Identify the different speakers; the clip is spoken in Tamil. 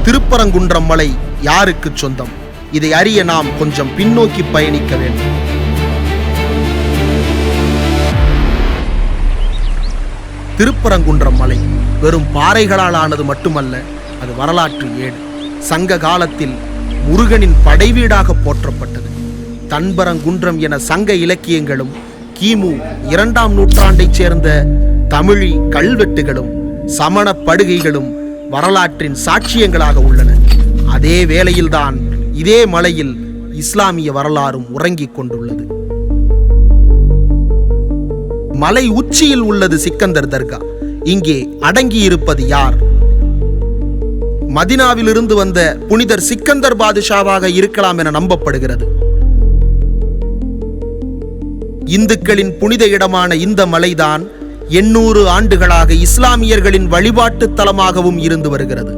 Speaker 1: திருப்பரங்குன்றம் மலை யாருக்கு சொந்தம்? இதை அறிய நாம் கொஞ்சம் பின்னோக்கி பயணிக்க வேண்டும். திருப்பரங்குன்றம் மலை வெறும் பாறைகளால் ஆனது மட்டுமல்ல, அது வரலாற்று ஏடு. சங்க காலத்தில் முருகனின் படைவீடாக போற்றப்பட்டது. தன்பரங்குன்றம் என சங்க இலக்கியங்களும் கிமு 2ஆம் நூற்றாண்டைச் சேர்ந்த தமிழி கல்வெட்டுகளும் சமண படுகைகளும் வரலாற்றின் சாட்சியங்களாக உள்ளன. அதே வேளையில்தான் இதே மலையில் இஸ்லாமிய வரலாறும் உறங்கிக் கொண்டுள்ளது. மலை உச்சியில் உள்ளது சிக்கந்தர் தர்கா. இங்கே அடங்கியிருப்பது யார்? மதினாவிலிருந்து வந்த புனிதர் சிக்கந்தர் பாதுஷாவாக இருக்கலாம் என நம்பப்படுகிறது. இந்துக்களின் புனித இடமான இந்த மலைதான் 800 ஆண்டுகளாக இஸ்லாமியர்களின் வழிபாட்டு தலமாகவும் இருந்து வருகிறது.